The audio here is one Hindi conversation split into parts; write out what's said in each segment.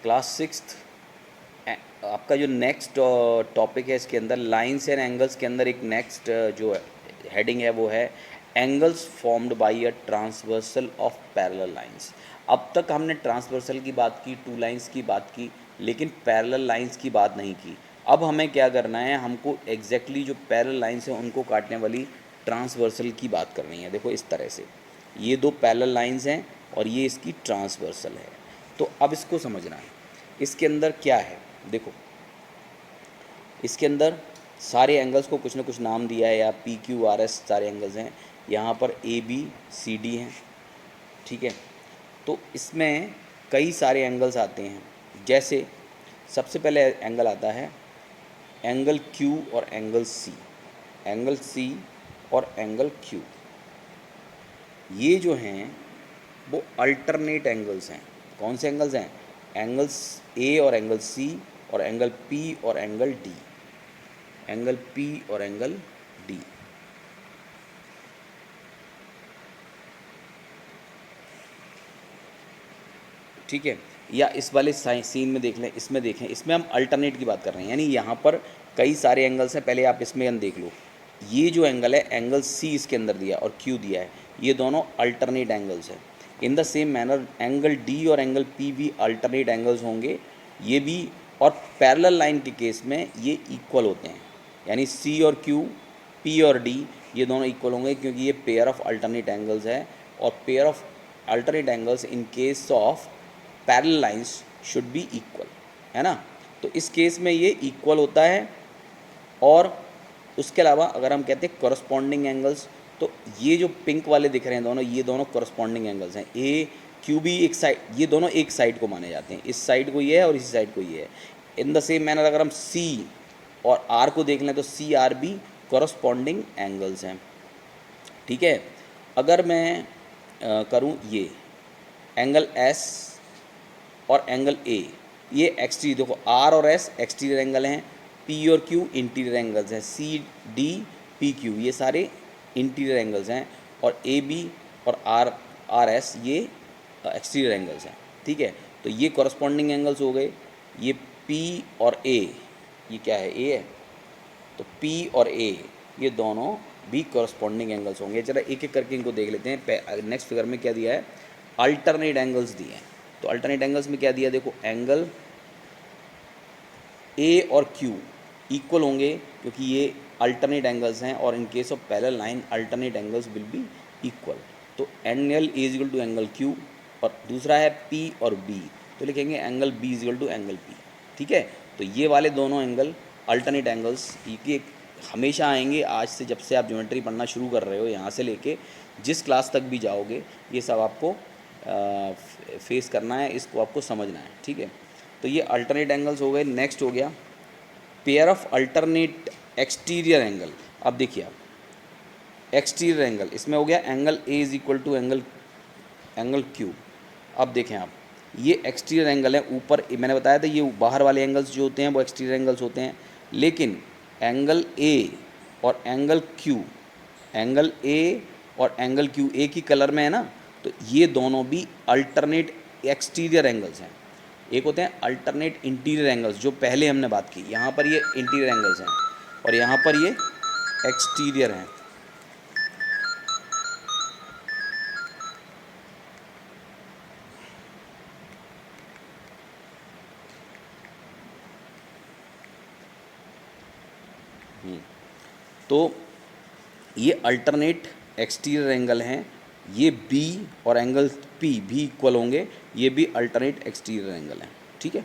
क्लास सिक्स्थ आपका जो नेक्स्ट टॉपिक है इसके अंदर लाइंस एंड एंगल्स के अंदर एक नेक्स्ट जो हेडिंग है वो है angles formed by a transversal of parallel lines. अब तक हमने ट्रांसवर्सल की बात की, टू लाइंस की बात की, लेकिन पैरेलल लाइंस की बात नहीं की। अब हमें क्या करना है, हमको एग्जैक्टली जो पैरेलल लाइंस हैं उनको काटने वाली ट्रांसवर्सल की बात करनी है। देखो इस तरह से ये दो पैरेलल लाइंस हैं और ये इसकी ट्रांसवर्सल है। तो अब इसको समझना है, इसके अंदर क्या है। देखो इसके अंदर सारे एंगल्स को कुछ ना कुछ नाम दिया है, या पी क्यू आर एस सारे एंगल्स हैं। यहाँ पर ए बी सी डी हैं, ठीक है। तो इसमें कई सारे एंगल्स आते हैं। जैसे सबसे पहले एंगल आता है एंगल क्यू और एंगल सी, एंगल सी और एंगल क्यू। ये जो हैं वो अल्टरनेट एंगल्स हैं। कौन से एंगल्स हैं? एंगल्स ए और एंगल सी और एंगल पी और एंगल डी, एंगल पी और एंगल डी। ठीक है। या इस वाले सीन में देख लें, इसमें देखें, इसमें हम अल्टरनेट की बात कर रहे हैं, यानी यहाँ पर कई सारे एंगल्स हैं। पहले आप इसमें देख लो, ये जो एंगल है एंगल सी इसके अंदर दिया और क्यू दिया है, ये दोनों अल्टरनेट एंगल्स हैं। इन the same manner angle D और एंगल पी भी अल्टरनेट एंगल्स होंगे, ये भी। और पैरेलल लाइन के केस में ये इक्वल होते हैं, यानी सी और क्यू, पी और डी ये दोनों इक्वल होंगे, क्योंकि ये पेयर ऑफ अल्टरनेट एंगल्स है। और pair of alternate angles in case of parallel lines should be equal, है ना। तो इस केस में ये इक्वल होता है। और उसके अलावा अगर हम कहते हैं कॉरस्पॉन्डिंग एंगल्स, तो ये जो पिंक वाले दिख रहे हैं दोनों, ये दोनों कॉरस्पॉन्डिंग एंगल्स हैं। ए क्यू भी एक साइड, ये दोनों एक साइड को माने जाते हैं। इस साइड को ये है और इसी साइड को ये है। इन द सेम मैनर अगर हम सी और आर को देख लें तो सी आर भी कॉरस्पॉन्डिंग एंगल्स हैं, ठीक है। अगर मैं करूं ये एंगल एस और एंगल ए, ये एक्सटीरियर, देखो आर और एस एक्सटीरियर एंगल हैं, पी और क्यू इंटीरियर एंगल्स हैं, सी डी पी क्यू ये सारे इंटीरियर एंगल्स हैं, और ए बी और आर आर एस ये एक्सटीरियर एंगल्स हैं, ठीक है। तो ये कॉरस्पॉन्डिंग एंगल्स हो गए। ये पी और ए, ये क्या है, ए है, तो पी और ए ये दोनों भी कॉरस्पॉन्डिंग एंगल्स होंगे। चलो एक एक करके इनको देख लेते हैं। नेक्स्ट फिगर में क्या दिया है, अल्टरनेट एंगल्स दिए हैं। तो अल्टरनेट एंगल्स में क्या दिया, देखो एंगल ए और क्यू इक्वल होंगे, क्योंकि ये अल्टरनेट एंगल्स हैं, और in case of parallel line alternate angles will be equal. तो angle A is equal to angle Q, और दूसरा है पी और बी, तो लिखेंगे angle B is equal to angle P, ठीक है। तो ये वाले दोनों एंगल अल्टरनेट एंगल्स ये हमेशा आएंगे। आज से जब से आप ज्योमेट्री पढ़ना शुरू कर रहे हो, यहाँ से लेके जिस क्लास तक भी जाओगे, ये सब आपको फेस करना है, इसको आपको समझना है, ठीक है। तो ये अल्टरनेट एंगल्स हो गए। नेक्स्ट हो गया pair of alternate exterior angle. अब देखिए आप एक्सटीरियर एंगल, इसमें हो गया angle A is equal to angle Q. अब देखें आप, ये एक्सटीरियर एंगल है। ऊपर मैंने बताया था ये बाहर वाले एंगल्स जो होते हैं वो एक्सटीरियर एंगल्स होते हैं, लेकिन एंगल ए और एंगल क्यू, एंगल ए और एंगल क्यू एक ही कलर में है ना, तो ये दोनों भी अल्टरनेट एक्सटीरियर एंगल्स हैं। एक होते हैं अल्टरनेट इंटीरियर एंगल्स, जो पहले हमने बात की, यहाँ पर ये इंटीरियर एंगल्स हैं और यहाँ पर ये एक्सटीरियर हैं। तो ये अल्टरनेट एक्सटीरियर एंगल हैं, ये बी और एंगल पी भी इक्वल होंगे, ये भी अल्टरनेट एक्सटीरियर एंगल हैं, ठीक है।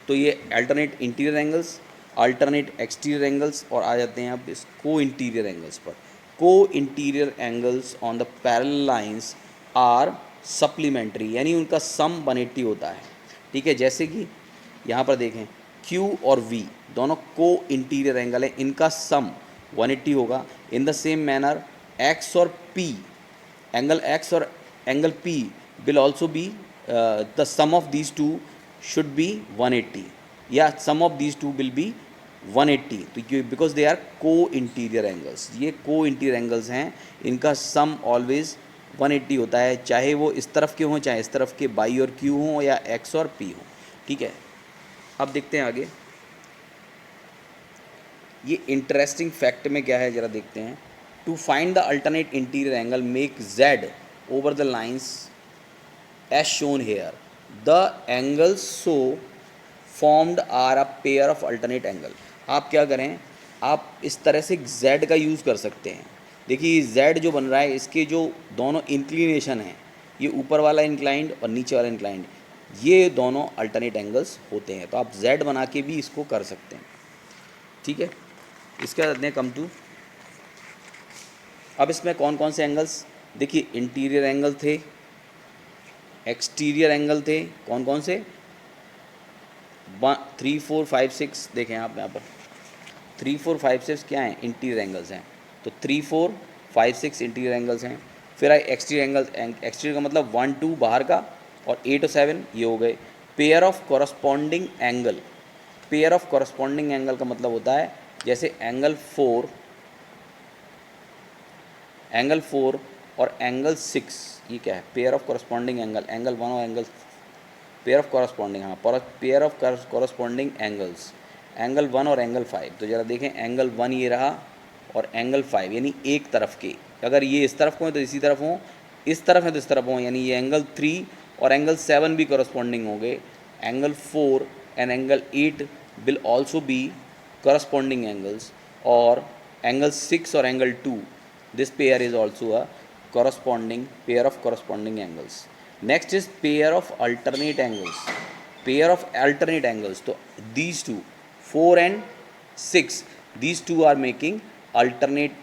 तो ये alternate interior angles, alternate exterior angles, और आ जाते हैं अब इस को इंटीरियर एंगल्स पर। को interior angles on the parallel lines are supplementary, यानी उनका सम 180 होता है, ठीक है। जैसे कि यहाँ पर देखें Q और V दोनों को इंटीरियर एंगल है, इनका सम 180 होगा। इन द सेम मैनर X और P, एंगल X और angle P will also be the sum of these two should be 180, या sum of these two will be 180, तो ये बिकॉज दे आर को इंटीरियर एंगल्स, ये को इंटीरियर एंगल्स हैं, इनका सम ऑलवेज 180 होता है, चाहे वो इस तरफ के हों चाहे इस तरफ के, बाई और क्यू हों या एक्स और पी हों, ठीक है। अब देखते हैं आगे, ये इंटरेस्टिंग फैक्ट में क्या है ज़रा देखते हैं। To find the alternate interior angle make Z over the lines as shown here, the angles so formed are a pair of alternate angle. आप क्या करें, आप इस तरह से z का यूज़ कर सकते हैं। देखिए z जो बन रहा है, इसके जो दोनों इंक्लिनेशन हैं, ये ऊपर वाला इंक्लाइंड और नीचे वाला इंक्लाइंड, ये दोनों अल्टरनेट एंगल्स होते हैं, तो आप z बना के भी इसको कर सकते हैं, ठीक है। इसके बाद कम टू, अब इसमें कौन कौन से एंगल्स, देखिए इंटीरियर एंगल थे, एक्सटीरियर एंगल थे, कौन कौन से, 3 4 5 6, देखें आप यहाँ पर 3 4 5 6 क्या हैं, इंटीरियर एंगल्स हैं, तो 3 4 5 6 इंटीरियर एंगल्स हैं। फिर आए एक्सटीरियर एंगल्स, एक्सटीरियर का मतलब 1 2 बाहर का और 8 और 7 ये हो गए। Pair of corresponding angle, pair of corresponding angle का मतलब होता है जैसे एंगल 4 और एंगल 6, ये क्या है, pair of corresponding angle, angle 1 और एंगल, पेयर ऑफ कॉरस्पॉन्डिंग, हाँ pair of corresponding angles, angle 1 और एंगल 5। तो ज़रा देखें एंगल 1 ये रहा और एंगल 5, यानी एक तरफ के, अगर ये इस तरफ को है तो इसी तरफ हों, इस तरफ है तो इस तरफ हों, यानी ये एंगल 3 और एंगल 7 भी कॉरस्पॉन्डिंग होंगे। Angle 4 and angle 8 will also B corresponding angles, और एंगल 6 और angle 2, this pair is also a corresponding pair of corresponding angles. Next is pair of alternate angles, pair of alternate angles, तो these two 4 and 6, these two are making alternate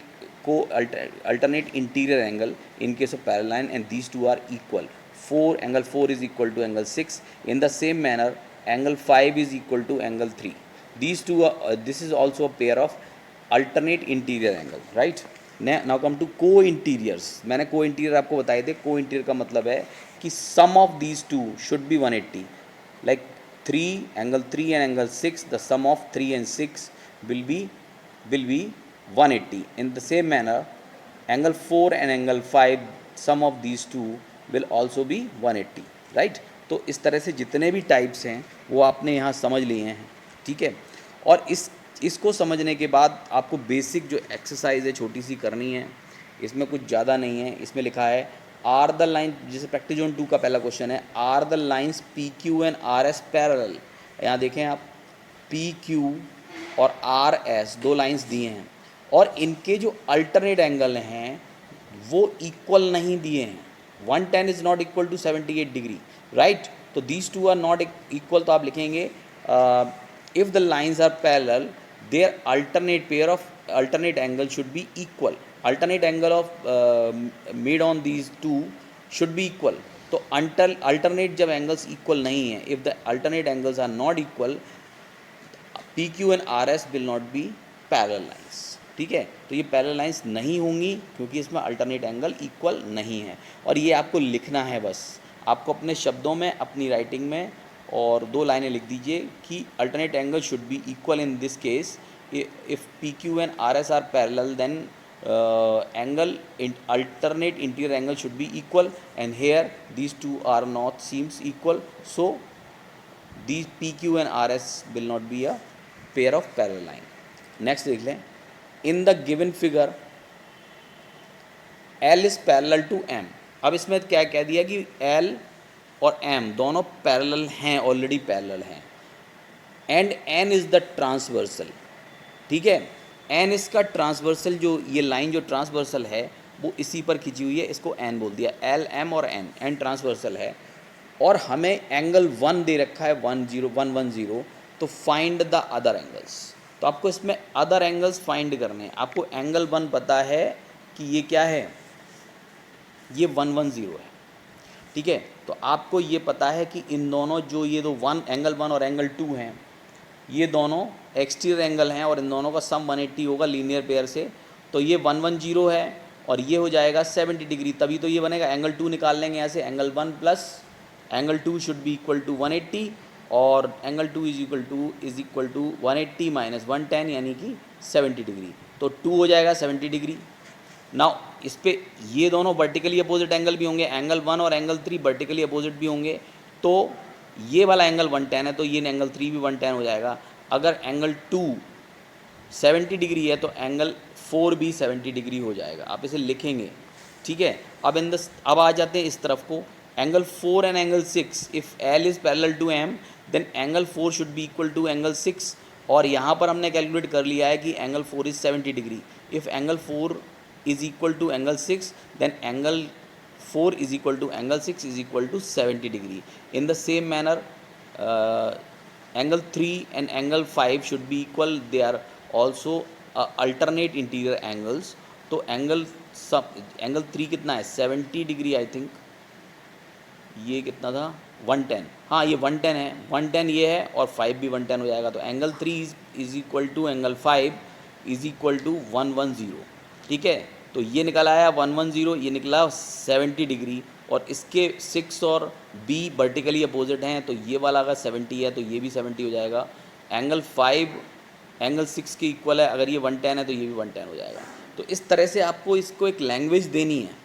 interior angle in case of parallel line, and these two are equal. Angle 4 is equal to angle 6. In the same manner angle 5 is equal to angle 3. These two are, this is also a pair of alternate interior angle, right? Now come to co interiors. मैंने को इंटीरियर आपको बताए थे, को इंटीरियर का मतलब है कि sum of these two should be 180, like 3 angle 3 and angle 6, the sum of 3 and 6 will be 180. In the same manner angle 4 and angle 5, sum of these two will also be 180, right. तो इस तरह से जितने भी टाइप्स हैं वो आपने यहाँ समझ लिए हैं, ठीक है। और इसको समझने के बाद आपको बेसिक जो एक्सरसाइज है छोटी सी करनी है, इसमें कुछ ज़्यादा नहीं है। इसमें लिखा है आर द लाइन, जैसे प्रैक्टिस जोन 2 का पहला क्वेश्चन है, are the lines P Q and R S parallel. यहाँ देखें आप, पी क्यू और आर एस दो लाइंस दिए हैं और इनके जो अल्टरनेट एंगल हैं वो इक्वल नहीं दिए हैं। 110 is not equal to 78 degree, right. तो these two are not equal, तो आप लिखेंगे if the lines are parallel their alternate angle should be equal, alternate angle of made on these two should be equal. तो alternate जब angles equal नहीं है, if the alternate angles are not equal, PQ and RS will not be parallel lines, ठीक है। तो ये parallel lines नहीं होंगी क्योंकि इसमें alternate angle equal नहीं है, और ये आपको लिखना है बस, आपको अपने शब्दों में अपनी राइटिंग में और 2 लाइनें लिख दीजिए कि alternate angle should be equal in this case, if P Q and R S are parallel then angle alternate interior angle should be equal, and here these two are not seems equal, so these P Q and R S will not be a pair of parallel line. Next देख लें, in the given figure L is parallel to M. अब इसमें क्या कह दिया कि एल और m दोनों पैरेलल हैं, ऑलरेडी पैरेलल हैं, and n is the transversal, ठीक है। n इसका ट्रांसवर्सल, जो ये लाइन जो ट्रांसवर्सल है वो इसी पर खिंची हुई है, इसको n बोल दिया, l m और n ट्रांसवर्सल है, और हमें एंगल 1 दे रखा है 110, तो फाइंड द अदर एंगल्स। तो आपको इसमें अदर एंगल्स फाइंड करने हैं। आपको एंगल 1 पता है कि ये क्या है, ये 110 है, ठीक है। तो आपको ये पता है कि इन दोनों जो ये दो एंगल 1 और एंगल 2 हैं, ये दोनों एक्सटीरियर एंगल हैं और इन दोनों का सम 180 होगा लीनियर पेयर से। तो ये 110 है और ये हो जाएगा 70 डिग्री, तभी तो ये बनेगा। एंगल 2 निकाल लेंगे यहाँ से, angle 1 plus angle 2 should be equal to 180, और angle 2 is equal to 180 minus 110 यानी कि 70 डिग्री। तो 2 हो जाएगा 70 डिग्री। नाउ इस पे ये दोनों वर्टिकली अपोजिट एंगल भी होंगे, एंगल 1 और एंगल 3 वर्टिकली अपोजिट भी होंगे। तो ये वाला एंगल 110 है तो ये एंगल 3 भी 110 हो जाएगा। अगर एंगल 2 70 डिग्री है तो एंगल 4 भी 70 डिग्री हो जाएगा। आप इसे लिखेंगे, ठीक है। अब आ जाते हैं इस तरफ को, angle 4 and angle 6, if L is parallel to M then angle 4 should be equal to angle 6। और यहाँ पर हमने कैलकुलेट कर लिया है कि angle 4 is 70 degree. If angle 4 is equal to angle 6 then angle 4 is equal to angle 6 is equal to 70 degree. In the same manner angle 3 and angle 5 should be equal, they are also alternate interior angles. तो एंगल 3 कितना है 70 डिग्री आई थिंक, ये कितना था 110, हाँ ये 110 है, 110 ये है और 5 भी 110 हो जाएगा। तो angle 3 is equal to angle 5 is equal to 110, ठीक है। तो ये निकल आया 110, ये निकला 70 डिग्री। और इसके 6 और बी वर्टिकली अपोजिट हैं तो ये वाला अगर 70 है तो ये भी 70 हो जाएगा। एंगल 5 एंगल 6 के इक्वल है, अगर ये 110 है तो ये भी 110 हो जाएगा। तो इस तरह से आपको इसको एक लैंग्वेज देनी है,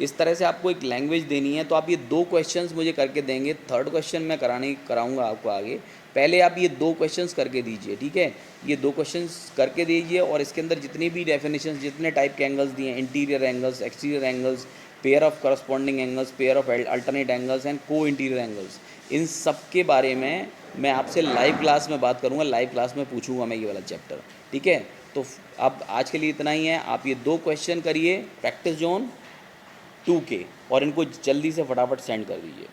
इस तरह से आपको एक लैंग्वेज देनी है। तो आप ये 2 क्वेश्चंस मुझे करके देंगे, थर्ड क्वेश्चन मैं कराऊंगा आपको आगे। पहले आप ये 2 क्वेश्चंस करके दीजिए, ठीक है। ये 2 क्वेश्चंस करके दीजिए और इसके अंदर जितनी भी डेफिनेशंस, जितने टाइप के एंगल्स दिए हैं, interior angles, exterior angles, pair of corresponding angles, pair of alternate angles and को इंटीरियर एंगल्स, इन सब के बारे में मैं आपसे लाइव क्लास में बात करूँगा, लाइव क्लास में पूछूंगा मैं ये वाला चैप्टर, ठीक है। तो अब आज के लिए इतना ही है। आप ये 2 क्वेश्चन करिए प्रैक्टिस जोन 2 के और इनको जल्दी से फटाफट सेंड कर दीजिए।